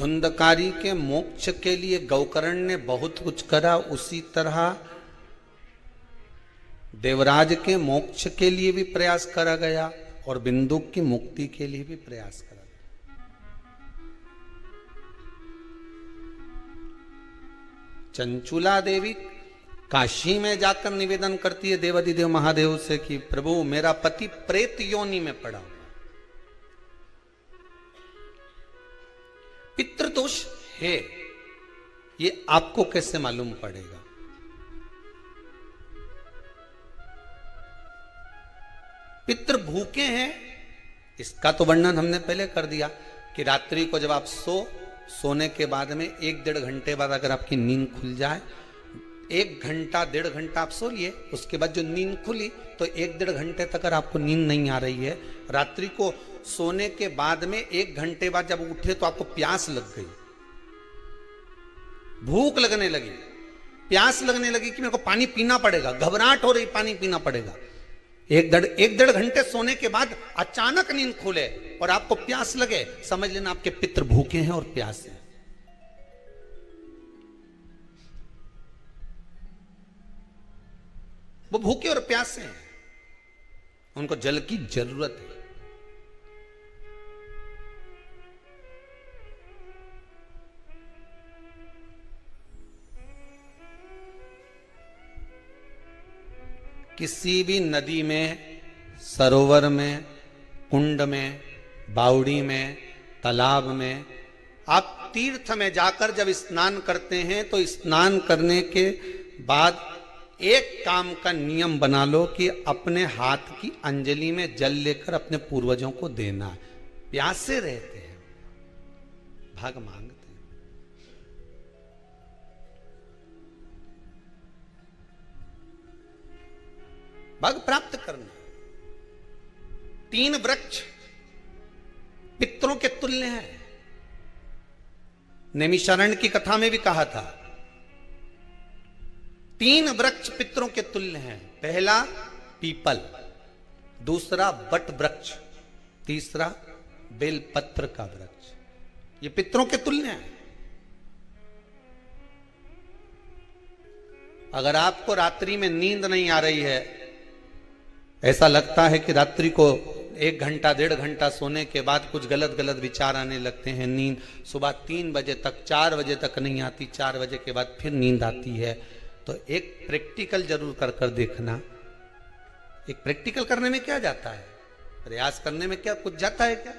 धुंधकारी के मोक्ष के लिए गौकर्ण ने बहुत कुछ करा, उसी तरह देवराज के मोक्ष के लिए भी प्रयास करा गया और बिंदुक की मुक्ति के लिए भी प्रयास करा गया। चंचुला देवी काशी में जाकर निवेदन करती है देवाधिदेव महादेव से कि प्रभु मेरा पति प्रेत योनि में पड़ा, पितृदोष है, ये आपको कैसे मालूम पड़ेगा? पितृ भूखे हैं, इसका तो वर्णन हमने पहले कर दिया कि रात्रि को जब आप सोने के बाद में 1-1.5 घंटे बाद अगर आपकी नींद खुल जाए, 1 घंटा 1.5 घंटा आप सो लिए, उसके बाद जो नींद खुली तो 1-1.5 घंटे तक अगर आपको नींद नहीं आ रही है, रात्रि को सोने के बाद में 1 घंटे बाद जब उठे तो आपको प्यास लग गई, भूख लगने लगी, प्यास लगने लगी कि मेरे को पानी पीना पड़ेगा, घबराहट हो रही, पानी पीना पड़ेगा। 1-1.5 घंटे सोने के बाद अचानक नींद खुले और आपको प्यास लगे, समझ लेना आपके पितृ भूखे हैं और प्यास है। वो भूखे और प्यासे हैं, उनको जल की जरूरत है। किसी भी नदी में, सरोवर में, कुंड में, बावड़ी में, तालाब में, आप तीर्थ में जाकर जब स्नान करते हैं तो स्नान करने के बाद एक काम का नियम बना लो कि अपने हाथ की अंजलि में जल लेकर अपने पूर्वजों को देना है। प्यासे रहते हैं, भाग मांगते हैं। भाग प्राप्त करना। 3 वृक्ष पितरों के तुल्य हैं। नैमिषारण्य की कथा में भी कहा था 3 वृक्ष पितरों के तुल्य हैं। पहला पीपल, दूसरा बट वृक्ष, तीसरा बेलपत्र का वृक्ष। ये पितरों के तुल्य हैं। अगर आपको रात्रि में नींद नहीं आ रही है, ऐसा लगता है कि रात्रि को 1 घंटा 1.5 घंटा सोने के बाद कुछ गलत गलत विचार आने लगते हैं, नींद सुबह 3 बजे तक 4 बजे तक नहीं आती, 4 बजे के बाद फिर नींद आती है, तो एक प्रैक्टिकल जरूर कर कर देखना। एक प्रैक्टिकल करने में क्या जाता है, प्रयास करने में क्या कुछ जाता है क्या?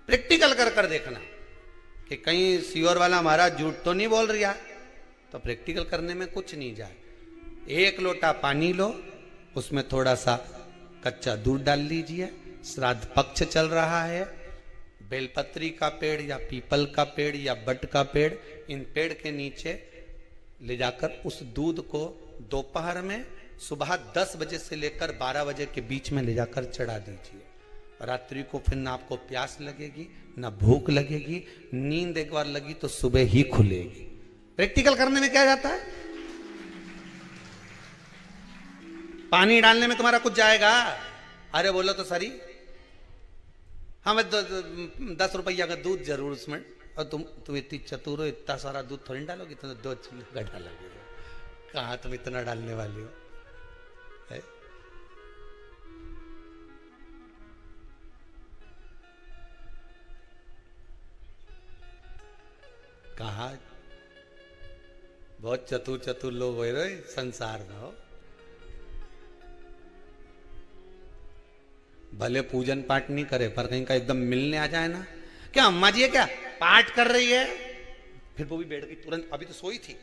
प्रैक्टिकल कर कर देखना कि कहीं सीओर वाला महाराज झूठ तो नहीं बोल रहा, तो प्रैक्टिकल करने में कुछ नहीं जाए। 1 लोटा पानी लो, उसमें थोड़ा सा कच्चा दूध डाल लीजिए, श्राद्ध पक्ष चल रहा है, बेलपत्री का पेड़ या पीपल का पेड़ या बट का पेड़, इन पेड़ के नीचे ले जाकर उस दूध को दोपहर में सुबह 10 बजे से लेकर 12 बजे के बीच में ले जाकर चढ़ा दीजिए। रात्रि को फिर ना आपको प्यास लगेगी, ना भूख लगेगी, नींद एक बार लगी तो सुबह ही खुलेगी। प्रैक्टिकल करने में क्या जाता है? पानी डालने में तुम्हारा कुछ जाएगा? अरे बोलो तो सरी, हमें 10 रुपया का दूध जरूर उसमें, और तुम इतनी चतुर हो, इतना सारा दूध थोड़ी डालोगी, तुम 2 किलो का डालोगे। कहाँ तुम इतना डालने वाली हो है? कहा बहुत चतुर चतुर लोग हो रहे संसार में हो। भले पूजन पाठ नहीं करे, पर कहीं का एकदम मिलने आ जाए ना, क्या अम्मा जी है क्या पाठ कर रही है, फिर वो भी बैठ गई तुरंत, अभी तो सोई थी,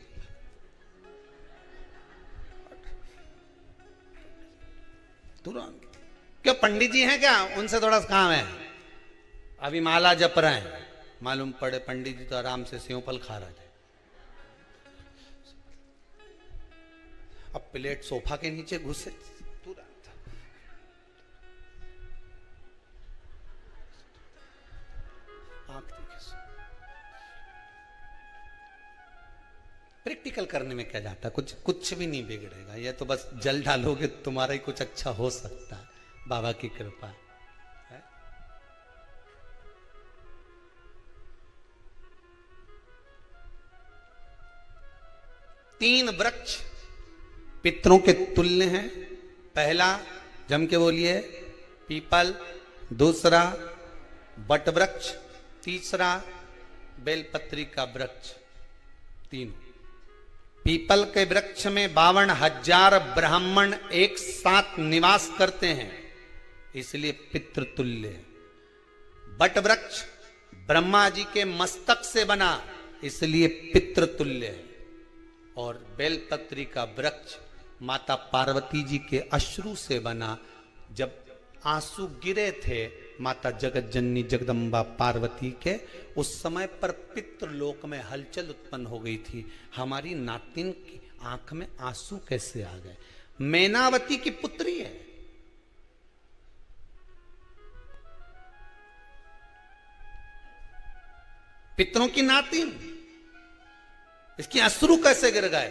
तुरंत। क्या पंडित जी हैं क्या, उनसे थोड़ा सा काम है, अभी माला जप रहे हैं, मालूम पड़े पंडित जी तो आराम से सेव फल खा रहे थे। अब प्लेट सोफा के नीचे घुसे, प्रैक्टिकल करने में क्या जाता, कुछ भी नहीं बिगड़ेगा। ये तो बस जल डालोगे तुम्हारा ही कुछ अच्छा हो सकता है, बाबा की कृपा है। 3 वृक्ष पितरों के तुल्य हैं। पहला, जम के बोलिए, पीपल। दूसरा बट वृक्ष। तीसरा बेलपत्री का वृक्ष। 3। पीपल के वृक्ष में 52,000 ब्राह्मण एक साथ निवास करते हैं, इसलिए पितृतुल्य है। बट वृक्ष ब्रह्मा जी के मस्तक से बना, इसलिए पितृतुल्य है। और बेलपत्री का वृक्ष माता पार्वती जी के अश्रु से बना। जब आंसू गिरे थे माता जगत जननी जगदम्बा पार्वती के, उस समय पर पितृलोक में हलचल उत्पन्न हो गई थी। हमारी नातिन की आंख में आंसू कैसे आ गए? मैनावती की पुत्री है, पितरों की नातिन, इसकी अश्रु कैसे गिर गए?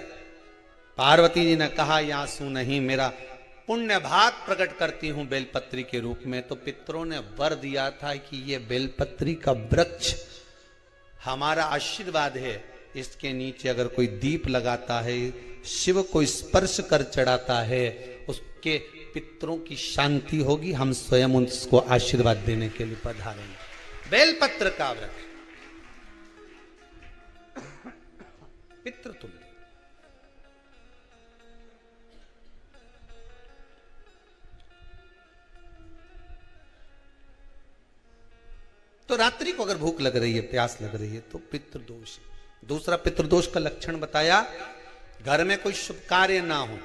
पार्वती जी ने कहा, ये आंसू नहीं, मेरा पुण्य भाग प्रकट करती हूं बेलपत्री के रूप में। तो पितरों ने वर दिया था कि ये बेलपत्री का वृक्ष हमारा आशीर्वाद है, इसके नीचे अगर कोई दीप लगाता है, शिव को स्पर्श कर चढ़ाता है, उसके पितरों की शांति होगी। हम स्वयं उसको आशीर्वाद देने के लिए पधारेंगे। बेलपत्र का वृक्ष पितृतुल्य। तो रात्रि को अगर भूख लग रही है, प्यास लग रही है, तो पितृदोष है। दूसरा पितृदोष का लक्षण बताया, घर में कोई शुभ कार्य ना हो,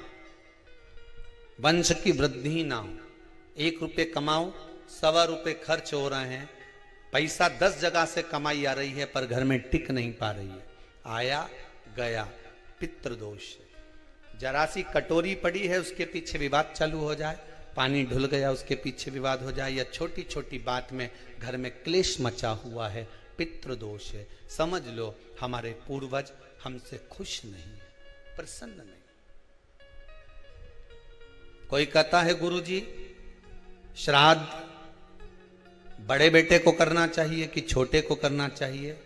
वंश की वृद्धि ना हो। 1 रुपये कमाओ, 1.25 रुपये खर्च हो रहे हैं, पैसा 10 जगह से कमाई आ रही है पर घर में टिक नहीं पा रही है, आया गया, पितृदोष है। जरा सी कटोरी पड़ी है, उसके पीछे विवाद चालू हो जाए, पानी ढुल गया, उसके पीछे विवाद हो जाए, या छोटी छोटी बात में घर में क्लेश मचा हुआ है, पितृदोष है। समझ लो हमारे पूर्वज हमसे खुश नहीं है, प्रसन्न नहीं। कोई कहता है गुरुजी श्राद्ध बड़े बेटे को करना चाहिए कि छोटे को करना चाहिए?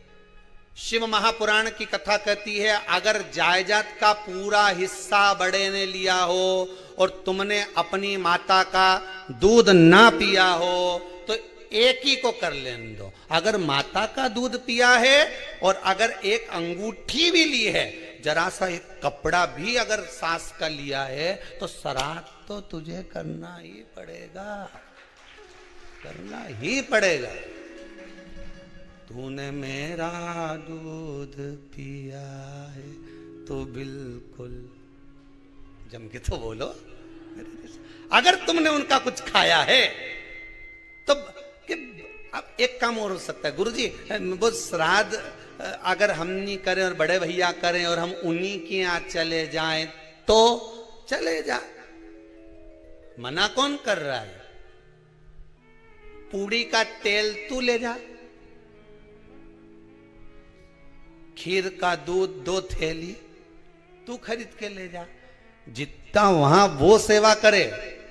शिव महापुराण की कथा कहती है, अगर जायदाद का पूरा हिस्सा बड़े ने लिया हो और तुमने अपनी माता का दूध ना पिया हो तो एक ही को कर लेने दो। अगर माता का दूध पिया है और अगर एक अंगूठी भी ली है, जरा सा एक कपड़ा भी अगर सास का लिया है, तो श्राद्ध तो तुझे करना ही पड़ेगा, करना ही पड़ेगा। तूने मेरा दूध पिया है तो बिल्कुल जम के तो बोलो। अगर तुमने उनका कुछ खाया है तो अब एक काम और हो सकता है, गुरुजी वो श्राद्ध अगर हम नहीं करें और बड़े भैया करें और हम उन्हीं के यहाँ चले जाएं तो चले जा, मना कौन कर रहा है? पूड़ी का तेल तू ले जा, खीर का दूध 2 थैली तू खरीद के ले जा। जितना वहां वो सेवा करे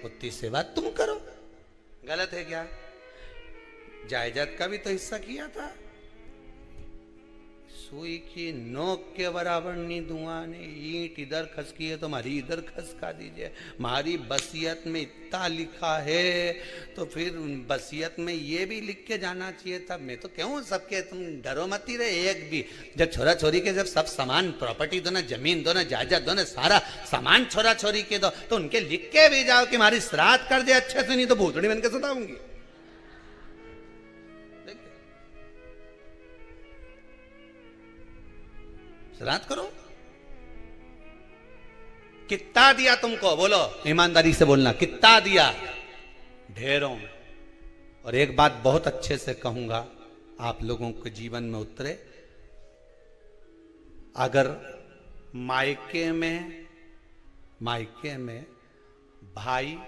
उतनी सेवा तुम करो। गलत है क्या? जायदाद का भी तो हिस्सा किया था। सुई की नोक के बराबर नहीं दूंगा ने, ईंट इधर खसकी है तो हमारी इधर खसका दीजिए। हमारी बसियत में इतना लिखा है तो फिर बसियत में ये भी लिख के जाना चाहिए था। मैं तो क्यों सबके, तुम डरो मत ही रहे एक भी। जब छोरा छोरी के जब सब सामान, प्रॉपर्टी दो ना, जमीन दो ना, जायदाद दो ना, सारा सामान छोरा छोरी के दो, तो उनके लिख के भी जाओ कि हमारी श्राद्ध कर दे अच्छे से, नहीं तो भूतड़ी बन के सताऊंगी। श्राद्ध करो। कितना दिया तुमको? बोलो, ईमानदारी से बोलना, कितना दिया? ढेरों में। और एक बात बहुत अच्छे से कहूंगा, आप लोगों के जीवन में उतरे। अगर मायके में भाई,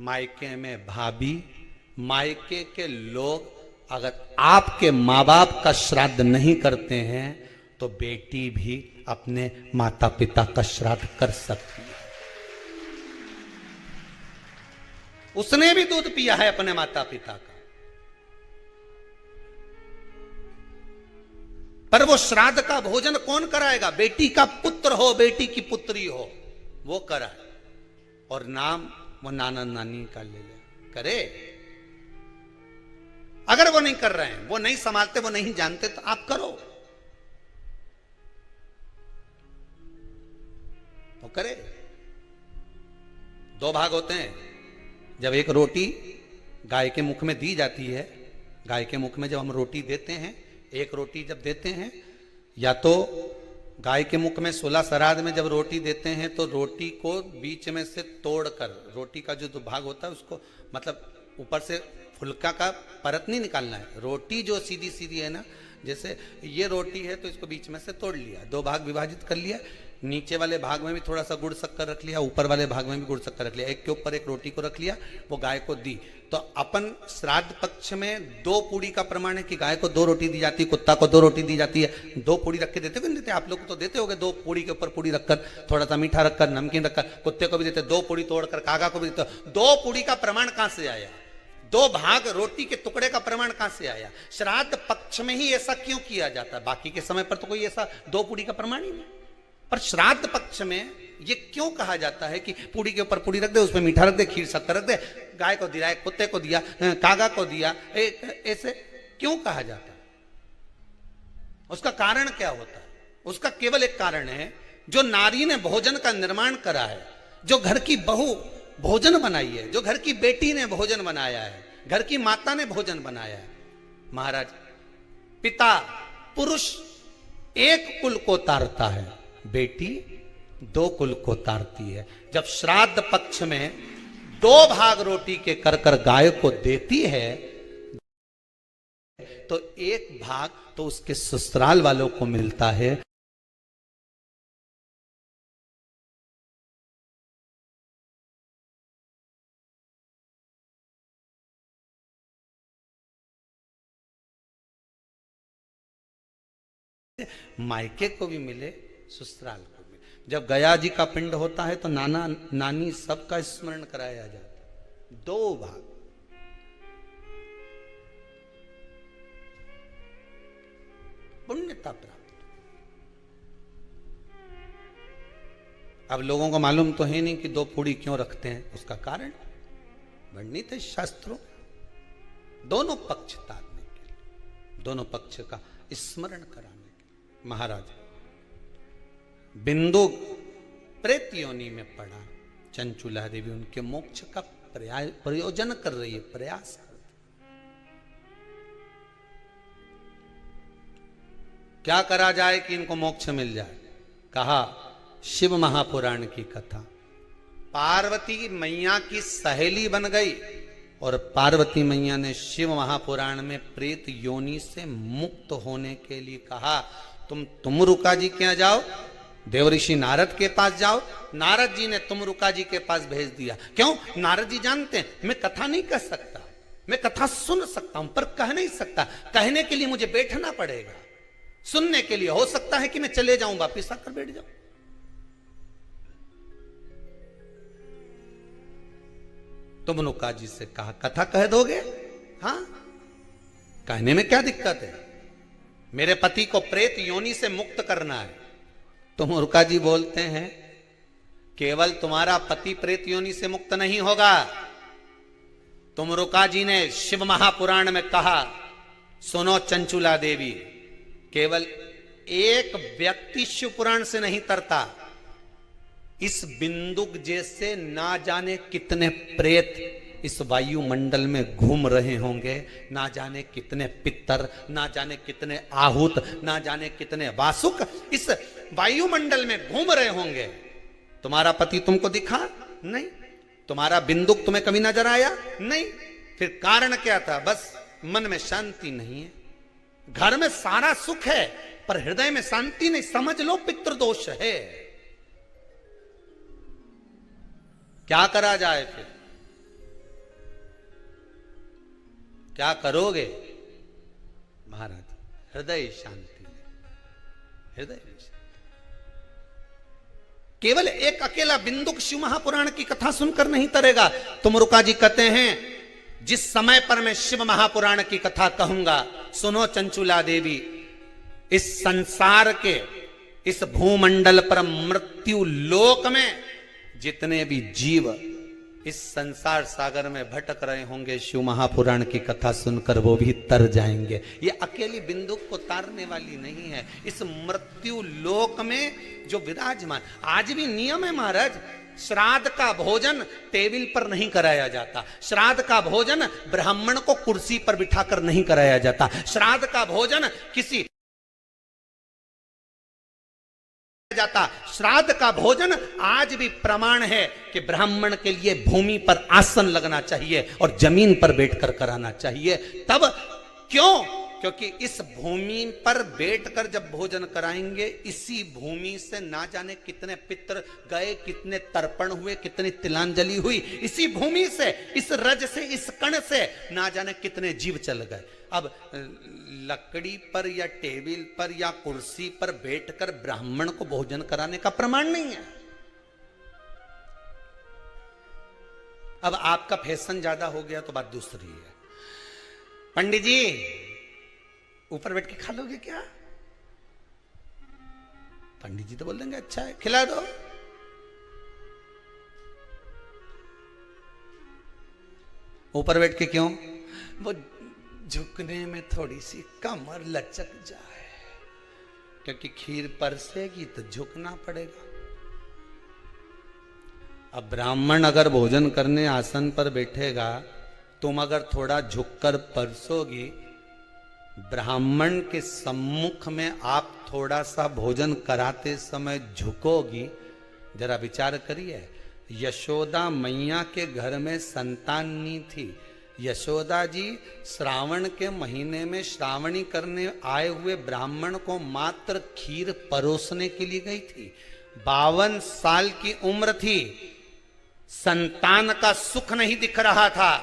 मायके में भाभी, मायके के लोग अगर आपके माँ बाप का श्राद्ध नहीं करते हैं तो बेटी भी अपने माता पिता का श्राद्ध कर सकती है। उसने भी दूध पिया है अपने माता पिता का। पर वो श्राद्ध का भोजन कौन कराएगा? बेटी का पुत्र हो, बेटी की पुत्री हो, वो कराए। और नाम वो नाना नानी का ले ले करे। अगर वो नहीं कर रहे हैं, वो नहीं संभालते, वो नहीं जानते, तो आप करो, तो करे। दो भाग होते हैं। जब एक रोटी गाय के मुख में दी जाती है, गाय के मुख में जब हम रोटी देते हैं, एक रोटी जब देते हैं, या तो गाय के मुख में 16 श्राद्ध में जब रोटी देते हैं तो रोटी को बीच में से तोड़कर, रोटी का जो भाग होता है उसको, मतलब ऊपर से फुलका का परत नहीं निकालना है। रोटी जो सीधी सीधी है ना, जैसे ये रोटी है तो इसको बीच में से तोड़ लिया, दो भाग विभाजित कर लिया, नीचे वाले भाग में भी थोड़ा सा गुड़ शक्कर रख लिया, ऊपर वाले भाग में भी गुड़ शक्कर रख लिया, एक के ऊपर एक रोटी को रख लिया, वो गाय को दी। तो अपन श्राद्ध पक्ष में 2 पूड़ी का प्रमाण है कि गाय को 2 रोटी दी जाती है, कुत्ता को 2 रोटी दी जाती है। 2 पूड़ी रख के देते हो नहीं देते? आप लोग तो देते होगे, 2 पूड़ी के ऊपर पूड़ी रखकर, थोड़ा सा मीठा रखकर, नमकीन रखकर, कुत्ते को भी देते, 2 पूड़ी तोड़कर कागा को भी देते। 2 पूड़ी का प्रमाण कहां से आया? 2 भाग रोटी के टुकड़े का प्रमाण कहां से आया? श्राद्ध पक्ष में ही ऐसा क्यों किया जाता है? बाकी के समय पर तो कोई ऐसा 2 पूड़ी का प्रमाण ही नहीं, पर श्राद्ध पक्ष में ये क्यों कहा जाता है कि पूड़ी के ऊपर पूड़ी रख दे, उसमें मीठा रख दे, खीर शक्कर रख दे, गाय को दिया, कुत्ते को दिया, कागा को दिया, ऐसे क्यों कहा जाता है? उसका कारण क्या होता है? उसका केवल एक कारण है, जो नारी ने भोजन का निर्माण करा है, जो घर की बहू भोजन बनाई है, जो घर की बेटी ने भोजन बनाया है, घर की माता ने भोजन बनाया है। महाराज, पिता पुरुष एक कुल को तारता है, बेटी 2 कुल को तारती है। जब श्राद्ध पक्ष में 2 भाग रोटी के कर कर गाय को देती है, तो 1 भाग तो उसके ससुराल वालों को मिलता है। मायके को भी मिले, ससुराल को भी। जब गया जी का पिंड होता है तो नाना नानी सबका स्मरण कराया जाता है। 2 भाग, पुण्यता प्राप्त। अब लोगों को मालूम तो है नहीं कि 2 पूड़ी क्यों रखते हैं, उसका कारण वर्णित है शास्त्रों। दोनों पक्ष तारने के लिए, दोनों पक्ष का स्मरण कराने के लिए। महाराज, बिंदु प्रेत योनि में पड़ा, चंचुला देवी उनके मोक्ष का प्रयोजन कर रही है, प्रयास कर। क्या करा जाए कि इनको मोक्ष मिल जाए? कहा शिव महापुराण की कथा। पार्वती मैया की सहेली बन गई और पार्वती मैया ने शिव महापुराण में प्रेत योनि से मुक्त होने के लिए कहा, तुम रुका जी के यहाँ जाओ, देवऋषि नारद के पास जाओ। नारद जी ने तुमरुका जी के पास भेज दिया। क्यों? नारद जी जानते हैं मैं कथा नहीं कह सकता, मैं कथा सुन सकता हूं पर कह नहीं सकता। कहने के लिए मुझे बैठना पड़ेगा, सुनने के लिए हो सकता है कि मैं चले जाऊं, वापिस आकर बैठ जाऊं। तुमरुका जी से कहा कथा कह दोगे? हाँ, कहने में क्या दिक्कत है? मेरे पति को प्रेत योनि से मुक्त करना है। तुमरुका जी बोलते हैं केवल तुम्हारा पति प्रेत योनि से मुक्त नहीं होगा। तुमरुका जी ने शिव महापुराण में कहा, सुनो चंचुला देवी, केवल एक व्यक्ति शिव पुराण से नहीं तरता, इस बिंदुक जैसे ना जाने कितने प्रेत इस वायुमंडल में घूम रहे होंगे, ना जाने कितने पितर, ना जाने कितने आहूत, ना जाने कितने वासुक इस वायुमंडल में घूम रहे होंगे। तुम्हारा पति तुमको दिखा नहीं, तुम्हारा बिंदुक तुम्हें कभी नजर आया नहीं, फिर कारण क्या था? बस मन में शांति नहीं है। घर में सारा सुख है पर हृदय में शांति नहीं, समझ लो पितृदोष है। क्या करा जाए? फिर क्या करोगे? महाराज, हृदय शांति, हृदय शांति। केवल एक अकेला बिंदुक शिव महापुराण की कथा सुनकर नहीं तरेगा। तुमरुका जी कहते हैं जिस समय पर मैं शिव महापुराण की कथा कहूंगा, सुनो चंचुला देवी, इस संसार के, इस भूमंडल पर, मृत्यु लोक में जितने भी जीव इस संसार सागर में भटक रहे होंगे, शिव महापुराण की कथा सुनकर वो भी तर जाएंगे। ये अकेली बिंदु को तारने वाली नहीं है। इस मृत्यु लोक में जो विराजमान, आज भी नियम है महाराज, श्राद्ध का भोजन टेबल पर नहीं कराया जाता। श्राद्ध का भोजन ब्राह्मण को कुर्सी पर बिठाकर नहीं कराया जाता। श्राद्ध का भोजन किसी जाता। श्राद्ध का भोजन आज भी प्रमाण है कि ब्राह्मण के लिए भूमि पर आसन लगना चाहिए और जमीन पर बैठकर कराना चाहिए। तब क्यों? क्योंकि इस भूमि पर बैठकर जब भोजन कराएंगे, इसी भूमि से ना जाने कितने पितृ गए, कितने तर्पण हुए, कितनी तिलांजलि हुई, इसी भूमि से, इस रज से, इस कण से ना जाने कितने जीव चल गए। अब लकड़ी पर या टेबल पर या कुर्सी पर बैठकर ब्राह्मण को भोजन कराने का प्रमाण नहीं है। अब आपका फैशन ज्यादा हो गया तो बात दूसरी है। पंडित जी ऊपर बैठ के खा लोगे क्या? पंडित जी तो बोल देंगे अच्छा है, खिला दो। ऊपर बैठ के क्यों? वो झुकने में थोड़ी सी कमर लचक जाए, क्योंकि खीर परसेगी तो झुकना पड़ेगा। अब ब्राह्मण अगर भोजन करने आसन पर बैठेगा, तुम अगर थोड़ा झुककर परसोगी, ब्राह्मण के सम्मुख में आप थोड़ा सा भोजन कराते समय झुकोगी। जरा विचार करिए, यशोदा मैया के घर में संतान नहीं थी। यशोदा जी श्रावण के महीने में श्रावणी करने आए हुए ब्राह्मण को मात्र खीर परोसने के लिए गई थी। 52 साल की उम्र थी, संतान का सुख नहीं दिख रहा था,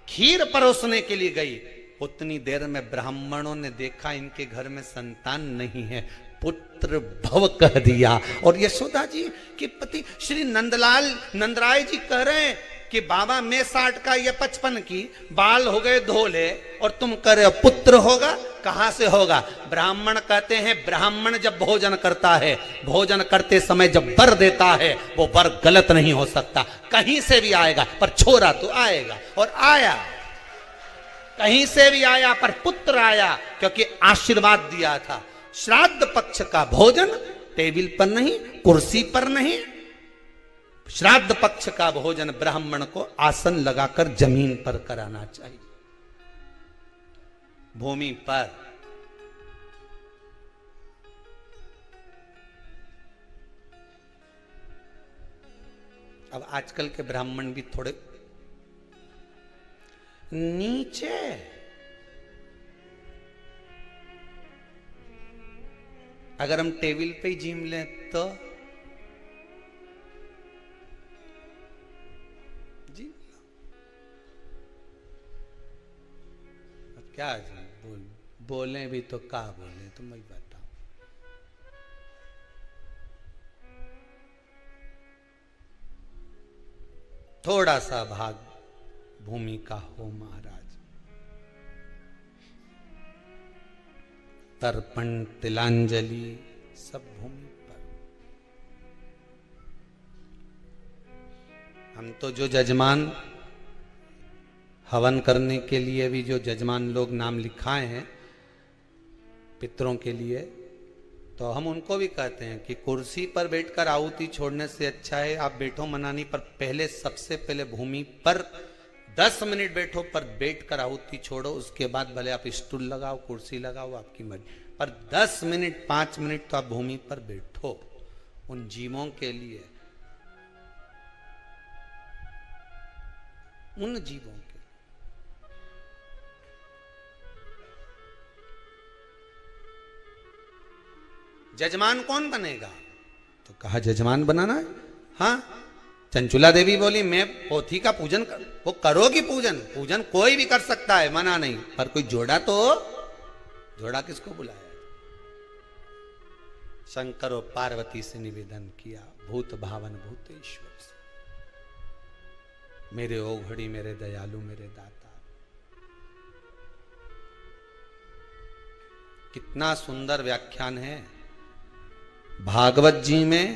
खीर परोसने के लिए गई। उतनी देर में ब्राह्मणों ने देखा इनके घर में संतान नहीं है, पुत्र भव कह दिया। और यशोदा जी के पति श्री नंदराय जी कह रहे हैं कि बाबा मैं 60 का, ये 55 की, बाल हो गए धोले, और तुम कह रहे हो पुत्र होगा। कहां से होगा? ब्राह्मण कहते हैं, ब्राह्मण जब भोजन करता है, भोजन करते समय जब वर देता है, वो वर गलत नहीं हो सकता, कहीं से भी आएगा, पर छोरा तो आएगा। और आया, कहीं से भी आया, पर पुत्र आया, क्योंकि आशीर्वाद दिया था। श्राद्ध पक्ष का भोजन टेबल पर नहीं, कुर्सी पर नहीं, श्राद्ध पक्ष का भोजन ब्राह्मण को आसन लगाकर जमीन पर कराना चाहिए, भूमि पर। अब आजकल के ब्राह्मण भी थोड़े नीचे, अगर हम टेबल पे ही जिम लें तो जी, अब क्या बोले भी तो क्या बोले, तुम वही बताओ। थोड़ा सा भाग भूमि का हो महाराज। तर्पण, तिलांजलि सब भूमि पर। हम तो जो जजमान हवन करने के लिए भी जो जजमान लोग नाम लिखाए हैं पितरों के लिए, तो हम उनको भी कहते हैं कि कुर्सी पर बैठकर आहुति छोड़ने से अच्छा है आप बैठो मनानी पर, पहले सबसे पहले भूमि पर 10 मिनट बैठो, पर बैठकर आहुति छोड़ो। उसके बाद भले आप स्टूल लगाओ, कुर्सी लगाओ, आपकी मर्जी, पर 10 मिनट 5 मिनट तो आप भूमि पर बैठो उन जीवों के लिए, उन जीवों के। जजमान कौन बनेगा? तो कहा जजमान बनाना है। हाँ, चंचुला देवी बोली मैं पोथी का पूजन कर, वो करोगी पूजन, पूजन कोई भी कर सकता है, मना नहीं, पर कोई जोड़ा तो, जोड़ा किसको बुलाया? शंकर और पार्वती से निवेदन किया, भूत भावन भूतेश्वर से, मेरे ओघड़ी, मेरे दयालु, मेरे दाता, कितना सुंदर व्याख्यान है भागवत जी में।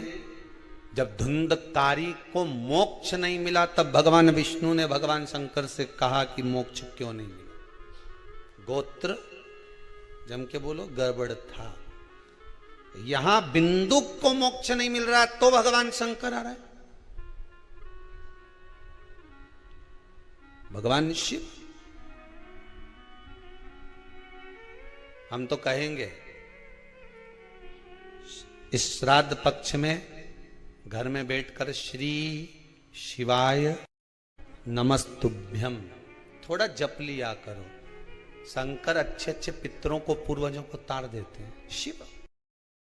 जब धुंधकारी को मोक्ष नहीं मिला तब भगवान विष्णु ने भगवान शंकर से कहा कि मोक्ष क्यों नहीं मिला। गोत्र जम के बोलो गड़बड़ था। यहां बिंदु को मोक्ष नहीं मिल रहा तो भगवान शंकर आ रहा है, भगवान शिव। हम तो कहेंगे इस श्राद्ध पक्ष में घर में बैठकर श्री शिवाय नमस्तुभ्यम थोड़ा जप लिया करो। शंकर अच्छे अच्छे पितरों को, पूर्वजों को तार देते हैं। शिव